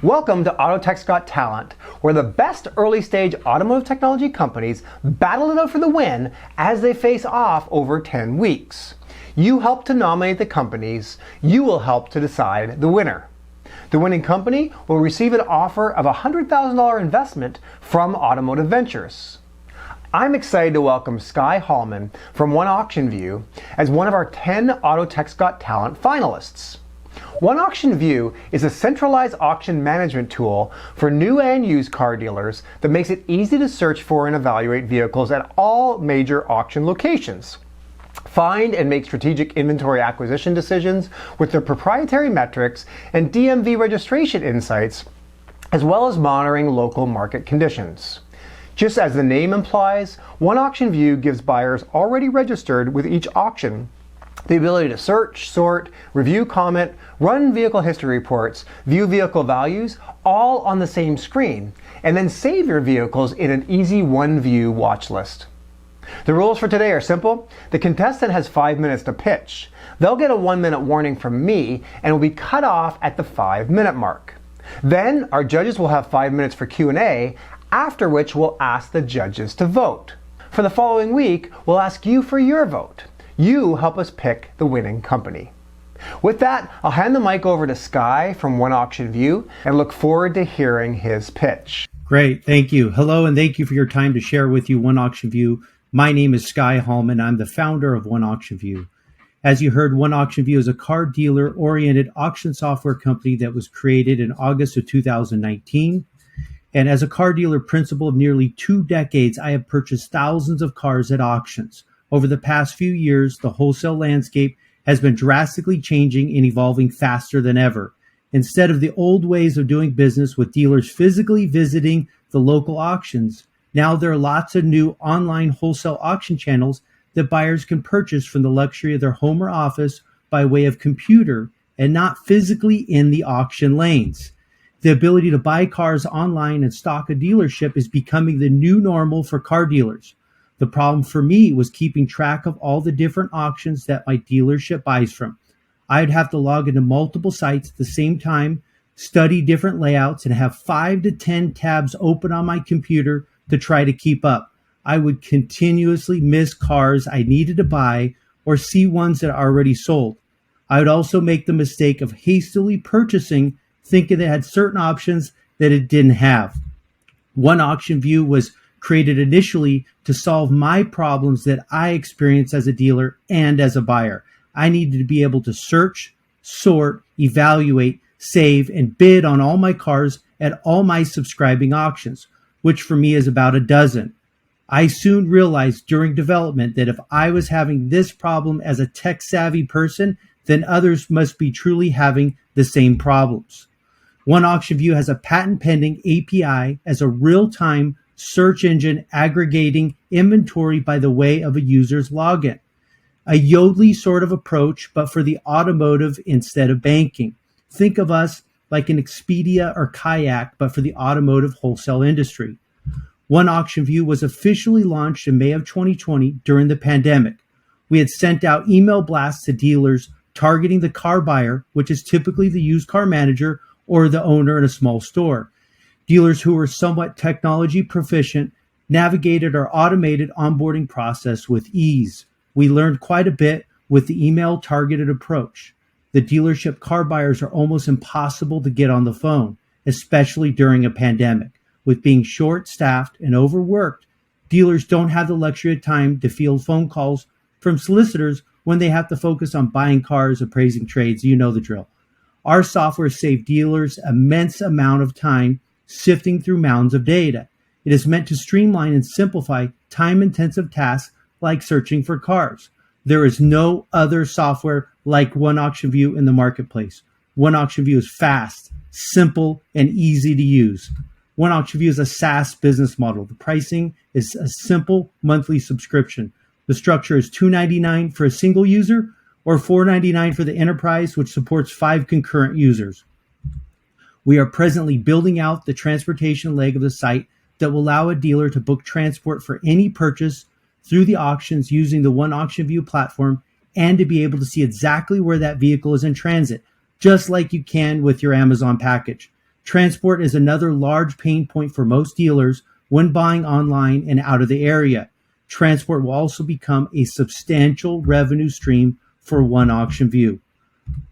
Welcome to AUTOTECH'S Got Talent, where the best early-stage automotive technology companies battle it out for the win as they face off over 10 weeks. You help to nominate the companies, you will help to decide the winner. The winning company will receive an offer of a $100,000 investment from Automotive Ventures. I'm excited to welcome Skye Haulman from One Auction View as one of our 10 AUTOTECH'S Got Talent finalists. One Auction View is a centralized auction management tool for new and used car dealers that makes it easy to search for and evaluate vehicles at all major auction locations. Find and make strategic inventory acquisition decisions with their proprietary metrics and DMV registration insights, as well as monitoring local market conditions. Just as the name implies, One Auction View gives buyers already registered with each auction the ability to search, sort, review, comment, run vehicle history reports, view vehicle values, all on the same screen, and then save your vehicles in an easy one-view watch list. The rules for today are simple. The contestant has 5 minutes to pitch. They'll get a 1-minute warning from me and will be cut off at the 5-minute mark. Then our judges will have 5 minutes for Q&A, after which we'll ask the judges to vote. For the following week, we'll ask you for your vote. You help us pick the winning company. With that, I'll hand the mic over to Skye from One Auction View and look forward to hearing his pitch. Great, thank you. Hello, and thank you for your time to share with you One Auction View. My name is Skye Haulman. I'm the founder of One Auction View. As you heard, One Auction View is a car dealer-oriented auction software company that was created in August of 2019. And as a car dealer principal of nearly 2 decades, I have purchased thousands of cars at auctions. Over the past few years, the wholesale landscape has been drastically changing and evolving faster than ever. Instead of the old ways of doing business with dealers physically visiting the local auctions, now there are lots of new online wholesale auction channels that buyers can purchase from the luxury of their home or office by way of computer and not physically in the auction lanes. The ability to buy cars online and stock a dealership is becoming the new normal for car dealers. The problem for me was keeping track of all the different auctions that my dealership buys from. I'd have to log into multiple sites at the same time, study different layouts, and have 5 to 10 tabs open on my computer to try to keep up. I would continuously miss cars I needed to buy or see ones that are already sold. I would also make the mistake of hastily purchasing, thinking it had certain options that it didn't have. One Auction View was created initially to solve my problems that I experienced as a dealer and as a buyer. I needed to be able to search, sort, evaluate, save, and bid on all my cars at all my subscribing auctions, which for me is about a dozen. I soon realized during development that if I was having this problem as a tech-savvy person, then others must be truly having the same problems. One Auction View has a patent-pending API as a real-time search engine aggregating inventory by the way of a user's login. A Yodlee sort of approach, but for the automotive instead of banking. Think of us like an Expedia or Kayak, but for the automotive wholesale industry. One Auction View was officially launched in May of 2020 during the pandemic. We had sent out email blasts to dealers targeting the car buyer, which is typically the used car manager or the owner in a small store. Dealers who were somewhat technology proficient navigated our automated onboarding process with ease. We learned quite a bit with the email targeted approach. The dealership car buyers are almost impossible to get on the phone, especially during a pandemic. With being short-staffed and overworked, dealers don't have the luxury of time to field phone calls from solicitors when they have to focus on buying cars, appraising trades. You know the drill. Our software saved dealers immense amount of time sifting through mounds of data. It is meant to streamline and simplify time-intensive tasks like searching for cars. There is no other software like One Auction View in the marketplace. One Auction View is fast, simple, and easy to use. One Auction View is a SaaS business model. The pricing is a simple monthly subscription. The structure is $2.99 for a single user or $4.99 for the enterprise, which supports 5 concurrent users. We are presently building out the transportation leg of the site that will allow a dealer to book transport for any purchase through the auctions using the One Auction View platform and to be able to see exactly where that vehicle is in transit, just like you can with your Amazon package. Transport is another large pain point for most dealers when buying online and out of the area. Transport will also become a substantial revenue stream for One Auction View.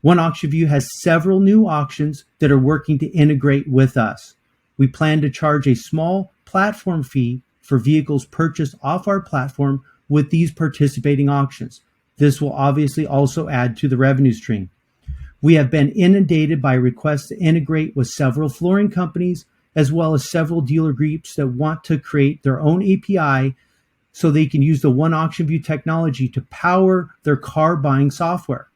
One Auction View has several new auctions that are working to integrate with us. We plan to charge a small platform fee for vehicles purchased off our platform with these participating auctions. This will obviously also add to the revenue stream. We have been inundated by requests to integrate with several flooring companies, as well as several dealer groups that want to create their own API so they can use the One Auction View technology to power their car buying software.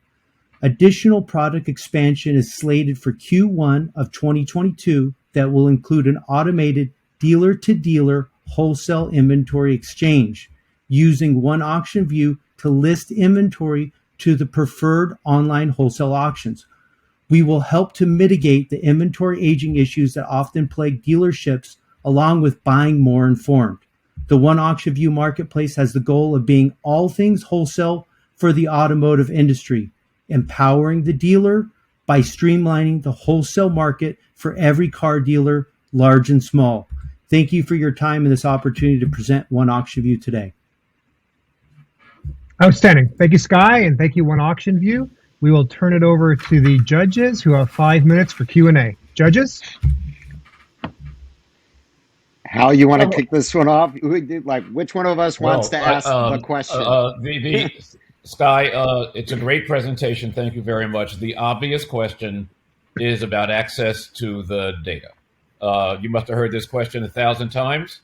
Additional product expansion is slated for Q1 of 2022 that will include an automated dealer-to-dealer wholesale inventory exchange using One Auction View to list inventory to the preferred online wholesale auctions. We will help to mitigate the inventory aging issues that often plague dealerships, along with buying more informed. The One Auction View marketplace has the goal of being all things wholesale for the automotive industry, empowering the dealer by streamlining the wholesale market for every car dealer, large and small. Thank you for your time and this opportunity to present One Auction View today. Outstanding. Thank you, Skye, and thank you, One Auction View. We will turn it over to the judges who have 5 minutes for Q&A. Judges? How you want to kick this one off? Like, which one of us wants to ask the question? Skye, it's a great presentation. Thank you very much. The obvious question is about access to the data. You must have heard this question 1,000 times.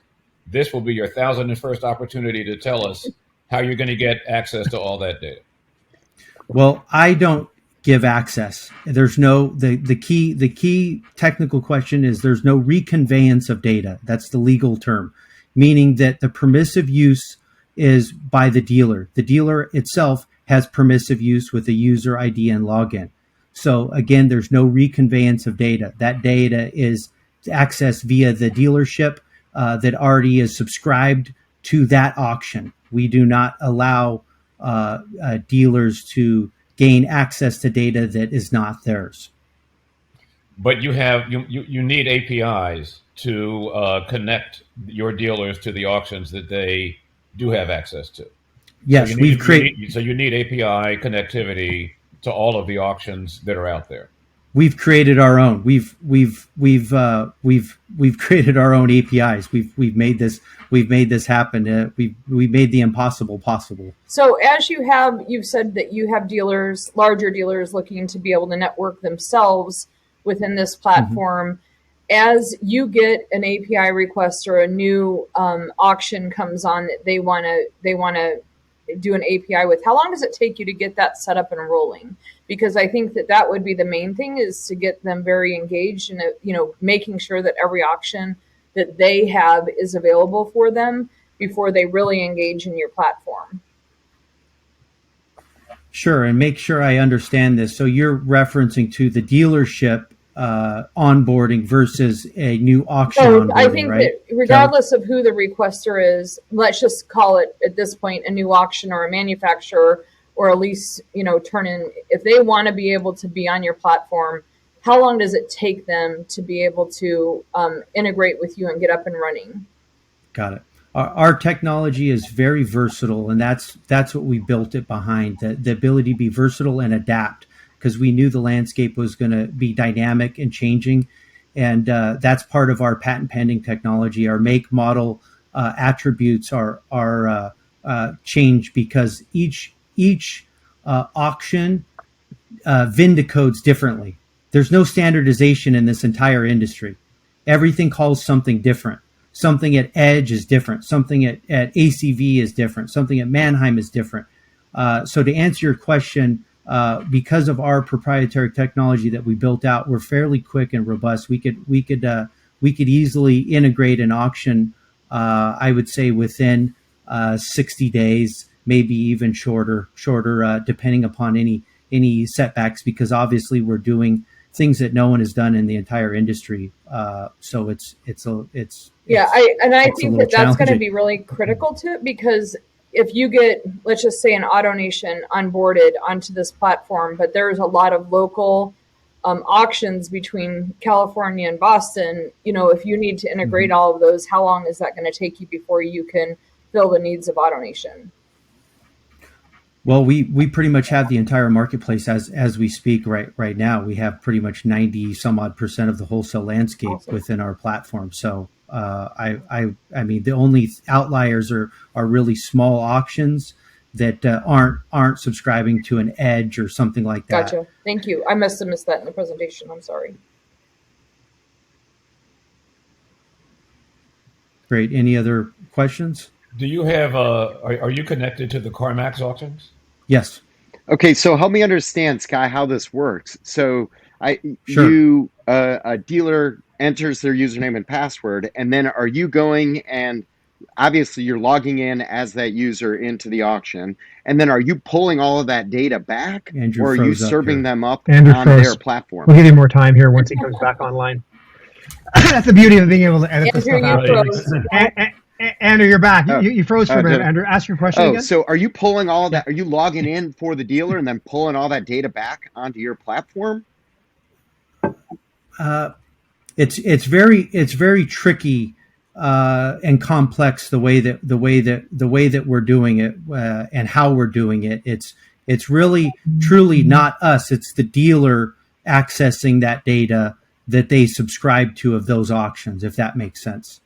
This will be your 1,001st opportunity to tell us how you're going to get access to all that data. Well, I don't give access. There's no the key technical question is there's no reconveyance of data. That's the legal term, meaning that the permissive use is by the dealer. The dealer itself has permissive use with a user ID and login. So again, there's no reconveyance of data. That data is accessed via the dealership that already is subscribed to that auction. We do not allow dealers to gain access to data that is not theirs. But you need APIs to connect your dealers to the auctions that they do have access to. Yes, so you need API connectivity to all of the auctions that are out there. We've created our own. We've created our own APIs. We've made this happen. We made the impossible possible. So as you've said that you have dealers, larger dealers looking to be able to network themselves within this platform. Mm-hmm. As you get an API request or a new auction comes on that they want to do an API with, how long does it take you to get that set up and rolling? Because I think that would be the main thing, is to get them very engaged and making sure that every auction that they have is available for them before they really engage in your platform. Sure, and make sure I understand this. So you're referencing to the dealership onboarding versus a new auction onboarding, I think right? that regardless of who the requester is, let's just call it at this point a new auction or a manufacturer, or at least, turn in, if they want to be able to be on your platform, how long does it take them to be able to integrate with you and get up and running? Got it. Our technology is very versatile, and that's what we built it behind, the ability to be versatile and adapt, because we knew the landscape was going to be dynamic and changing. And that's part of our patent pending technology. Our make model attributes are changed because each auction vindicates differently. There's no standardization in this entire industry. Everything calls something different. Something at Edge is different. Something at ACV is different. Something at Mannheim is different. So to answer your question, because of our proprietary technology that we built out, we're fairly quick and robust. We could easily integrate an auction. I would say within 60 days, maybe even shorter, depending upon any setbacks. Because obviously we're doing things that no one has done in the entire industry. So I think that's going to be really critical to it, because if you get, let's just say, an AutoNation onboarded onto this platform, but there's a lot of local auctions between California and Boston, if you need to integrate all of those, how long is that going to take you before you can fill the needs of AutoNation? Well, we pretty much have the entire marketplace as we speak right now. We have pretty much 90 some odd % of the wholesale landscape within our platform. So I mean, the only outliers are really small auctions that aren't subscribing to an Edge or something like that. Gotcha. Thank you. I must have missed that in the presentation. I'm sorry. Great. Any other questions? Do you have are you connected to the CarMax auctions? Yes. Okay, so help me understand, Skye, how this works. So a dealer enters their username and password, and then are you going and obviously you're logging in as that user into the auction, and then are you pulling all of that data back, Andrew or are you serving them up Andrew on froze. their platform? We'll give you more time here once he comes back online. That's the beauty of being able to edit this stuff out. Andrew, you're back. You froze for a minute. Andrew, ask your question again. So are you pulling all of that? Are you logging in for the dealer and then pulling all that data back onto your platform? It's very tricky and complex the way that we're doing it and how we're doing it. It's really truly not us. It's the dealer accessing that data that they subscribe to of those auctions, if that makes sense.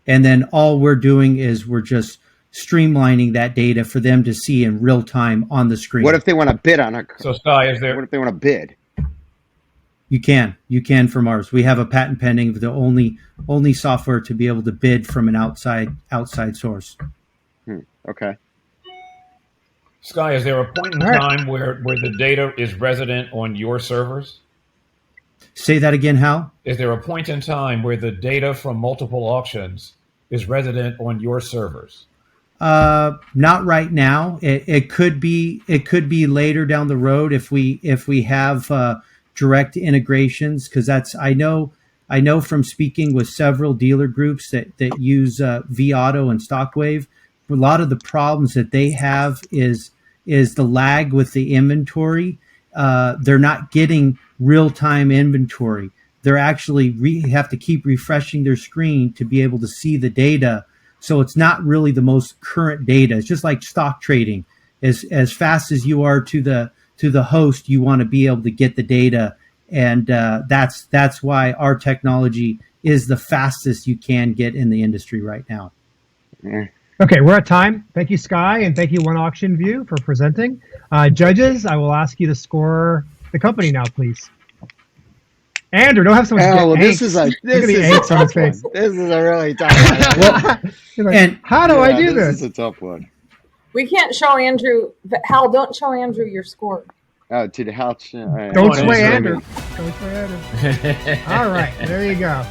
And then all we're doing is we're just streamlining that data for them to see in real time on the screen. What if they want to bid on a? So Skye, is there? What if they want to bid? You can from ours. We have a patent pending, the only software to be able to bid from an outside source. Okay. Skye, is there a point in time where the data is resident on your servers? Say that again, Hal? Is there a point in time where the data from multiple auctions is resident on your servers? Not right now. It could be later down the road if we have direct integrations, because I know from speaking with several dealer groups that use vAuto and Stockwave, a lot of the problems that they have is the lag with the inventory. They're not getting real-time inventory. They're actually have to keep refreshing their screen to be able to see the data. So it's not really the most current data. It's just like stock trading. As fast as you are to the host, you want to be able to get the data. And that's why our technology is the fastest you can get in the industry right now. Okay, we're at time. Thank you, Skye, and thank you, One Auction View, for presenting. Judges, I will ask you to score the company now, please. Andrew, don't have so much. This is a tough one. This is a really tough one. And how do I do this? This is a tough one. We can't show Andrew. Hal, don't show Andrew your score. To the house. Don't sway Andrew. Don't sway Andrew. All right, there you go.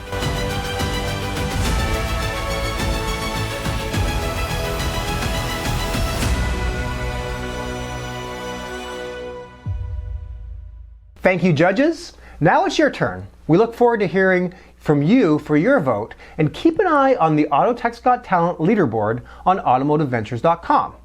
Thank you, judges. Now it's your turn. We look forward to hearing from you for your vote, and keep an eye on the AutoTech's Got Talent leaderboard on automotiveventures.com.